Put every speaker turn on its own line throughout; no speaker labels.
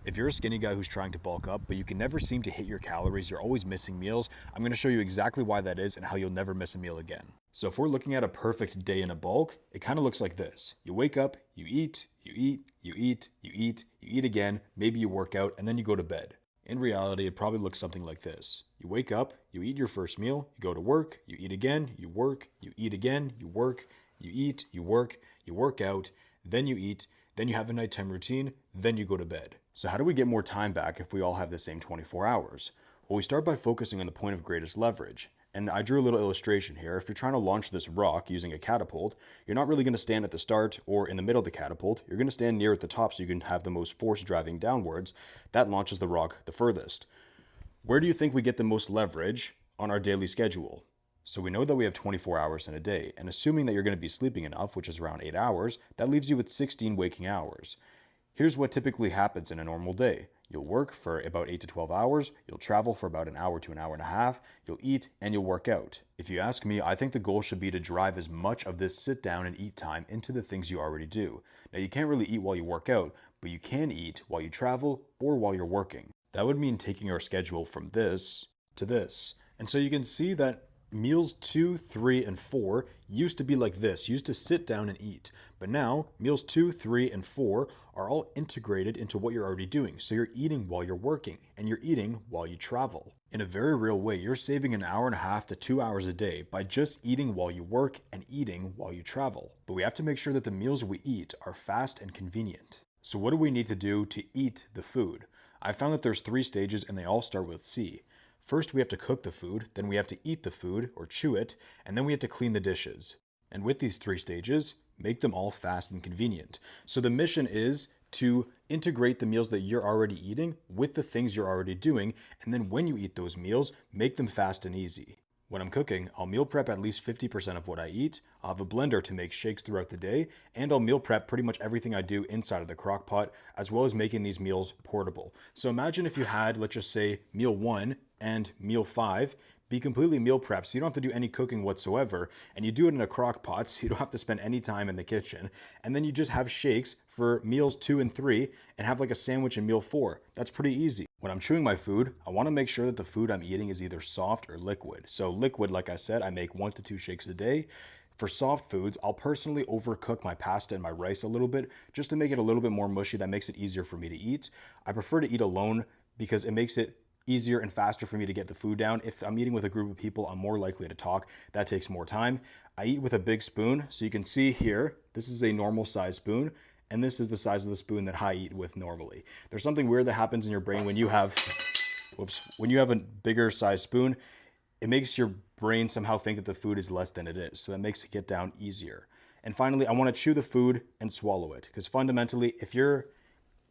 If you're a skinny guy who's trying to bulk up, but you can never seem to hit your calories, you're always missing meals, I'm going to show you exactly why that is and how you'll never miss a meal again. So if we're looking at a perfect day in a bulk, it kind of looks like this. You wake up, you eat, you eat, you eat, you eat, you eat again, maybe you work out, and then you go to bed. In reality, it probably looks something like this. You wake up, you eat your first meal, you go to work, you eat again, you work, you eat again, you work, you eat, you work out, then you eat, then you have a nighttime routine, then you go to bed. So how do we get more time back if we all have the same 24 hours? Well, we start by focusing on the point of greatest leverage. And I drew a little illustration here. If you're trying to launch this rock using a catapult, you're not really going to stand at the start or in the middle of the catapult. You're going to stand near at the top so you can have the most force driving downwards. That launches the rock the furthest. Where do you think we get the most leverage on our daily schedule? So we know that we have 24 hours in a day, and assuming that you're going to be sleeping enough, which is around 8 hours, that leaves you with 16 waking hours. Here's what typically happens in a normal day. You'll work for about 8 to 12 hours, you'll travel for about an hour to an hour and a half, you'll eat, and you'll work out. If you ask me, I think the goal should be to drive as much of this sit down and eat time into the things you already do. Now you can't really eat while you work out, but you can eat while you travel or while you're working. That would mean taking our schedule from this to this. And so you can see that meals 2, 3, and 4 used to be like this, used to sit down and eat. But now, meals 2, 3, and 4 are all integrated into what you're already doing. So you're eating while you're working, and you're eating while you travel. In a very real way, you're saving an hour and a half to 2 hours a day by just eating while you work and eating while you travel. But we have to make sure that the meals we eat are fast and convenient. So what do we need to do to eat the food? I found that there's 3 stages and they all start with C. First, we have to cook the food, then we have to eat the food or chew it, and then we have to clean the dishes. And with these 3 stages, make them all fast and convenient. So the mission is to integrate the meals that you're already eating with the things you're already doing, and then when you eat those meals, make them fast and easy. When I'm cooking, I'll meal prep at least 50% of what I eat, I'll have a blender to make shakes throughout the day, and I'll meal prep pretty much everything I do inside of the crock pot, as well as making these meals portable. So imagine if you had, let's just say, meal 1 and meal 5 be completely meal prepped, so you don't have to do any cooking whatsoever, and you do it in a crock pot, so you don't have to spend any time in the kitchen, and then you just have shakes for meals 2 and 3, and have like a sandwich in meal 4. That's pretty easy. When I'm chewing my food, I want to make sure that the food I'm eating is either soft or liquid. So liquid, like I said, I make 1 to 2 shakes a day. For soft foods, I'll personally overcook my pasta and my rice a little bit, just to make it a little bit more mushy. That makes it easier for me to eat. I prefer to eat alone because it makes it easier and faster for me to get the food down. If I'm eating with a group of people, I'm more likely to talk. That takes more time. I eat with a big spoon. So you can see here, this is a normal size spoon, and this is the size of the spoon that I eat with normally. There's something weird that happens in your brain when you have, when you have a bigger size spoon, it makes your brain somehow think that the food is less than it is. So that makes it get down easier. And finally, I want to chew the food and swallow it, because fundamentally, if you're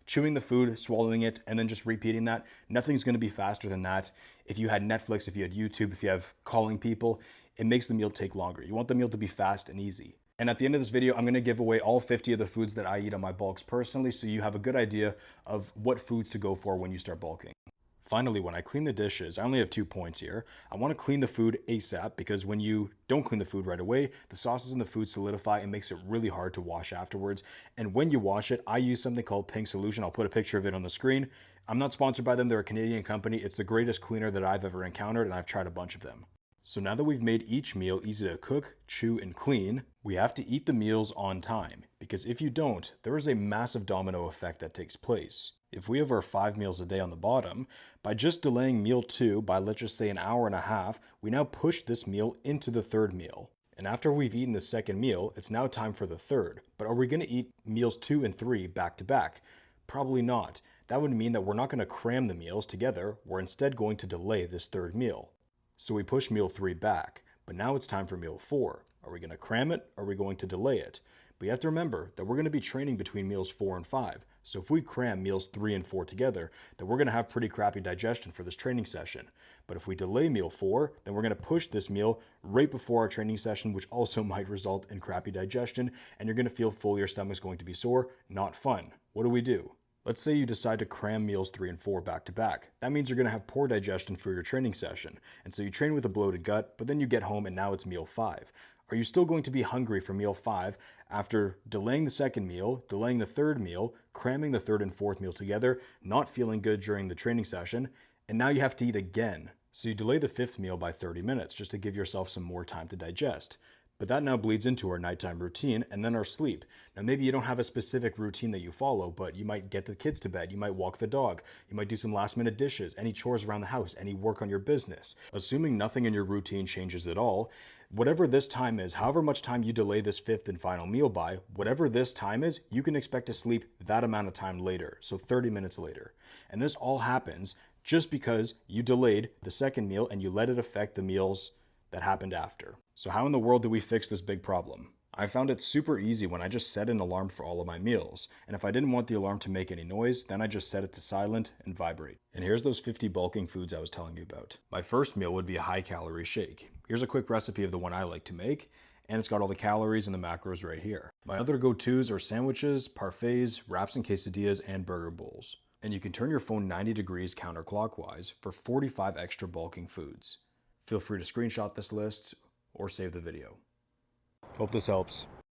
chewing the food, swallowing it, and then just repeating that, nothing's going to be faster than that. If you had Netflix, if you had YouTube, if you have calling people, it makes the meal take longer. You want the meal to be fast and easy. And at the end of this video, I'm going to give away all 50 of the foods that I eat on my bulks personally, so you have a good idea of what foods to go for when you start bulking. Finally, when I clean the dishes, I only have 2 points here. I want to clean the food ASAP, because when you don't clean the food right away, the sauces in the food solidify and makes it really hard to wash afterwards. And when you wash it, I use something called Pink Solution. I'll put a picture of it on the screen. I'm not sponsored by them. They're a Canadian company. It's the greatest cleaner that I've ever encountered, and I've tried a bunch of them. So now that we've made each meal easy to cook, chew, and clean, we have to eat the meals on time, because if you don't, there is a massive domino effect that takes place. If we have our 5 meals a day on the bottom, by just delaying meal 2 by, let's just say, an hour and a half, we now push this meal into the 3rd meal. And after we've eaten the 2nd meal, it's now time for the 3rd. But are we going to eat meals 2 and 3 back to back? Probably not. That would mean that we're not going to cram the meals together. We're instead going to delay this 3rd meal. So we push meal 3 back, but now it's time for meal 4. Are we going to cram it, or are we going to delay it? But you have to remember that we're going to be training between meals 4 and 5. So if we cram meals 3 and 4 together, then we're going to have pretty crappy digestion for this training session. But if we delay meal 4, then we're going to push this meal right before our training session, which also might result in crappy digestion, and you're going to feel full, your stomach's going to be sore. Not fun. What do? Let's say you decide to cram meals 3 and 4 back to back. That means you're going to have poor digestion for your training session. And so you train with a bloated gut, but then you get home and now it's meal 5. Are you still going to be hungry for meal 5 after delaying the second meal, delaying the third meal, cramming the third and fourth meal together, not feeling good during the training session, and now you have to eat again? So you delay the fifth meal by 30 minutes just to give yourself some more time to digest. But that now bleeds into our nighttime routine and then our sleep. Now, maybe you don't have a specific routine that you follow, but you might get the kids to bed, you might walk the dog, you might do some last minute dishes, any chores around the house, any work on your business. Assuming nothing in your routine changes at all, whatever this time is, however much time you delay this fifth and final meal by, whatever this time is, you can expect to sleep that amount of time later, so 30 minutes later. And this all happens just because you delayed the second meal and you let it affect the meals that happened after. So how in the world do we fix this big problem? I found it super easy when I just set an alarm for all of my meals. And if I didn't want the alarm to make any noise, then I just set it to silent and vibrate. And here's those 50 bulking foods I was telling you about. My first meal would be a high calorie shake. Here's a quick recipe of the one I like to make, and it's got all the calories and the macros right here. My other go-tos are sandwiches, parfaits, wraps and quesadillas, and burger bowls. And you can turn your phone 90 degrees counterclockwise for 45 extra bulking foods. Feel free to screenshot this list or save the video. Hope this helps.